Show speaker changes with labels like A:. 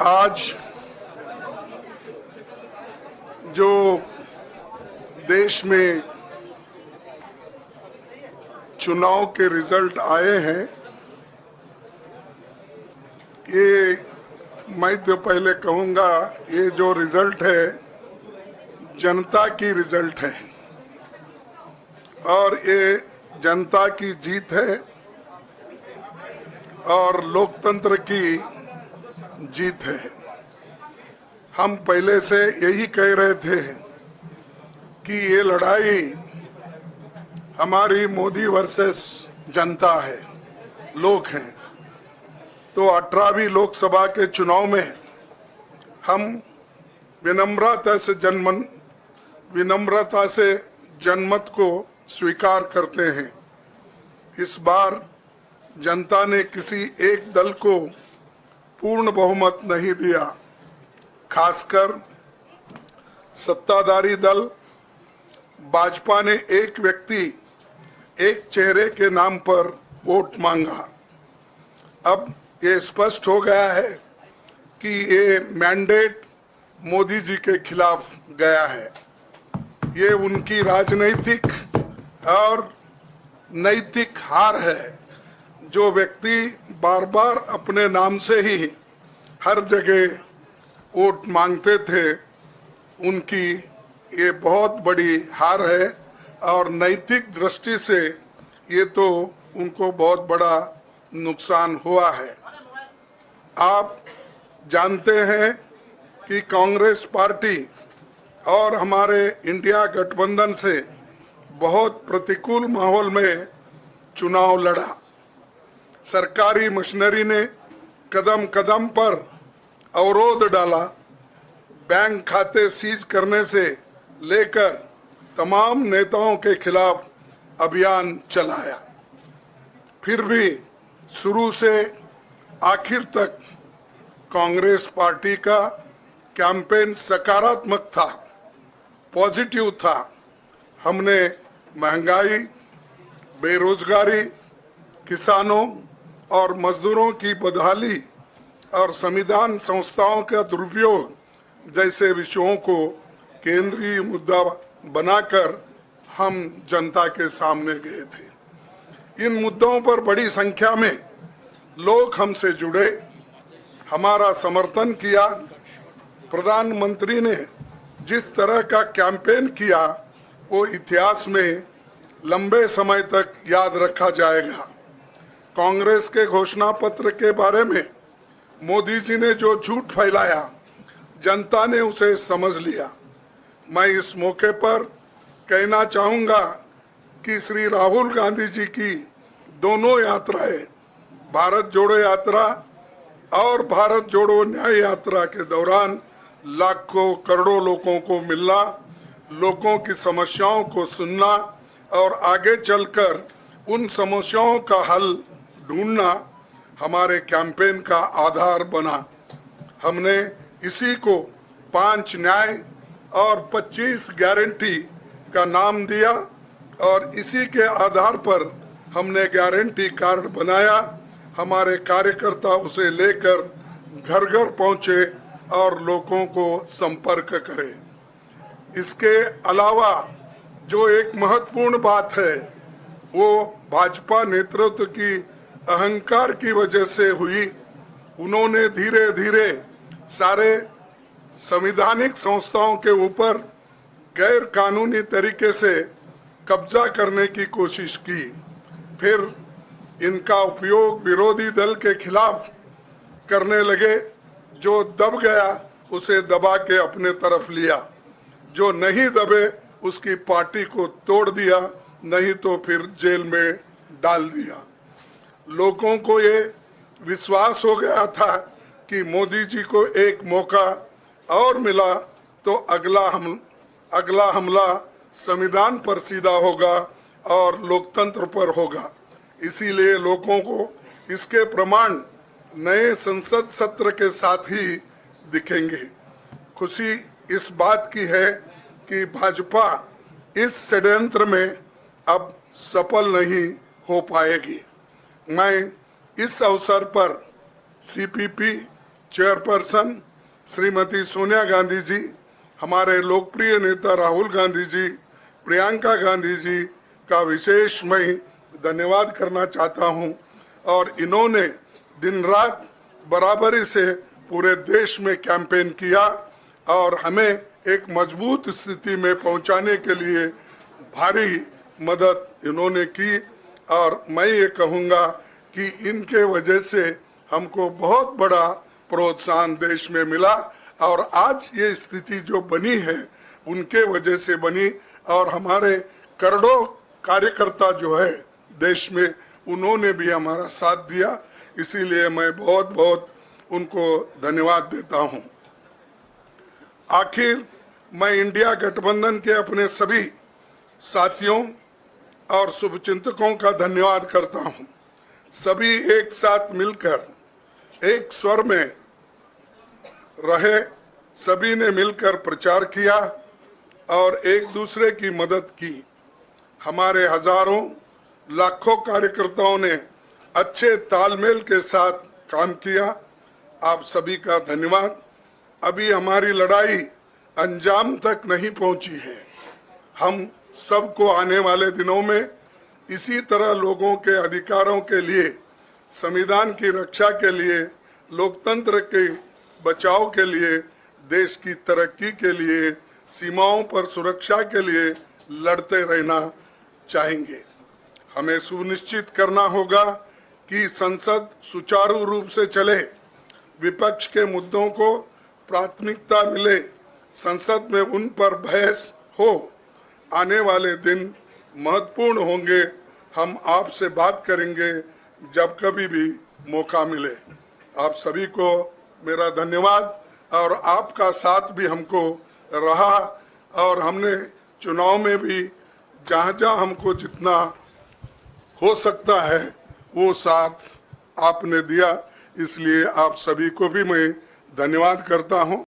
A: आज जो देश में चुनाव के रिजल्ट आए हैं, ये मैं तो पहले कहूंगा, ये जो रिजल्ट है जनता की रिजल्ट है और ये जनता की जीत है और लोकतंत्र की जीत है। हम पहले से यही कह रहे थे कि ये लड़ाई हमारी मोदी वर्सेस जनता है, लोग हैं। तो 18वीं लोकसभा के चुनाव में हम विनम्रता से जनमत को स्वीकार करते हैं। इस बार जनता ने किसी एक दल को पूर्ण बहुमत नहीं दिया, खासकर सत्ताधारी दल भाजपा ने एक व्यक्ति एक चेहरे के नाम पर वोट मांगा। अब ये स्पष्ट हो गया है कि ये मैंडेट मोदी जी के खिलाफ गया है। ये उनकी राजनीतिक और नैतिक हार है। जो व्यक्ति बार बार अपने नाम से ही हर जगह वोट मांगते थे, उनकी ये बहुत बड़ी हार है और नैतिक दृष्टि से ये तो उनको बहुत बड़ा नुकसान हुआ है। आप जानते हैं कि कांग्रेस पार्टी और हमारे इंडिया गठबंधन से बहुत प्रतिकूल माहौल में चुनाव लड़ा। सरकारी मशीनरी ने कदम कदम पर अवरोध डाला, बैंक खाते सीज करने से लेकर तमाम नेताओं के खिलाफ अभियान चलाया। फिर भी शुरू से आखिर तक कांग्रेस पार्टी का कैंपेन सकारात्मक था, पॉजिटिव था। हमने महंगाई, बेरोजगारी, किसानों और मजदूरों की बदहाली और संविधान संस्थाओं का दुरुपयोग जैसे विषयों को केंद्रीय मुद्दा बनाकर हम जनता के सामने गए थे। इन मुद्दों पर बड़ी संख्या में लोग हमसे जुड़े, हमारा समर्थन किया। प्रधानमंत्री ने जिस तरह का कैंपेन किया वो इतिहास में लंबे समय तक याद रखा जाएगा। कांग्रेस के घोषणा पत्र के बारे में मोदी जी ने जो झूठ फैलाया, जनता ने उसे समझ लिया। मैं इस मौके पर कहना चाहूंगा कि श्री राहुल गांधी जी की दोनों यात्राएं, भारत जोड़ो यात्रा और भारत जोड़ो न्याय यात्रा के दौरान लाखों करोड़ों लोगों को मिलना, लोगों की समस्याओं को सुनना और आगे चलकर उन समस्याओं का हल ढूंढना हमारे कैंपेन का आधार बना। हमने इसी को 5 न्याय और 25 गारंटी का नाम दिया और इसी के आधार पर हमने गारंटी कार्ड बनाया। हमारे कार्यकर्ता उसे लेकर घर घर पहुंचे और लोगों को संपर्क करें। इसके अलावा जो एक महत्वपूर्ण बात है वो भाजपा नेतृत्व की अहंकार की वजह से हुई। उन्होंने धीरे धीरे सारे संवैधानिक संस्थाओं के ऊपर गैर कानूनी तरीके से कब्जा करने की कोशिश की। फिर इनका उपयोग विरोधी दल के खिलाफ करने लगे। जो दब गया उसे दबा के अपने तरफ लिया, जो नहीं दबे उसकी पार्टी को तोड़ दिया, नहीं तो फिर जेल में डाल दिया। लोगों को ये विश्वास हो गया था कि मोदी जी को एक मौका और मिला तो अगला हमला संविधान पर सीधा होगा और लोकतंत्र पर होगा। इसीलिए लोगों को इसके प्रमाण नए संसद सत्र के साथ ही दिखेंगे। खुशी इस बात की है कि भाजपा इस षड्यंत्र में अब सफल नहीं हो पाएगी। मैं इस अवसर पर सीपीपी चेयरपर्सन श्रीमती सोनिया गांधी जी, हमारे लोकप्रिय नेता राहुल गांधी जी, प्रियंका गांधी जी का विशेष मैं धन्यवाद करना चाहता हूं। और इन्होंने दिन रात बराबरी से पूरे देश में कैंपेन किया और हमें एक मजबूत स्थिति में पहुंचाने के लिए भारी मदद इन्होंने की। और मैं ये कहूँगा कि इनके वजह से हमको बहुत बड़ा प्रोत्साहन देश में मिला और आज ये स्थिति जो बनी है उनके वजह से बनी। और हमारे करोड़ों कार्यकर्ता जो है देश में, उन्होंने भी हमारा साथ दिया, इसीलिए मैं बहुत बहुत उनको धन्यवाद देता हूं। आखिर मैं इंडिया गठबंधन के अपने सभी साथियों और शुभचिंतकों का धन्यवाद करता हूं। सभी एक साथ मिलकर एक स्वर में रहे, सभी ने मिलकर प्रचार किया और एक दूसरे की मदद की। हमारे हजारों लाखों कार्यकर्ताओं ने अच्छे तालमेल के साथ काम किया। आप सभी का धन्यवाद। अभी हमारी लड़ाई अंजाम तक नहीं पहुंची है। हम सबको आने वाले दिनों में इसी तरह लोगों के अधिकारों के लिए, संविधान की रक्षा के लिए, लोकतंत्र के बचाव के लिए, देश की तरक्की के लिए, सीमाओं पर सुरक्षा के लिए लड़ते रहना चाहेंगे। हमें सुनिश्चित करना होगा कि संसद सुचारू रूप से चले, विपक्ष के मुद्दों को प्राथमिकता मिले, संसद में उन पर बहस हो। आने वाले दिन महत्वपूर्ण होंगे। हम आपसे बात करेंगे जब कभी भी मौका मिले। आप सभी को मेरा धन्यवाद। और आपका साथ भी हमको रहा और हमने चुनाव में भी जहाँ जहाँ हमको जितना हो सकता है वो साथ आपने दिया, इसलिए आप सभी को भी मैं धन्यवाद करता हूँ।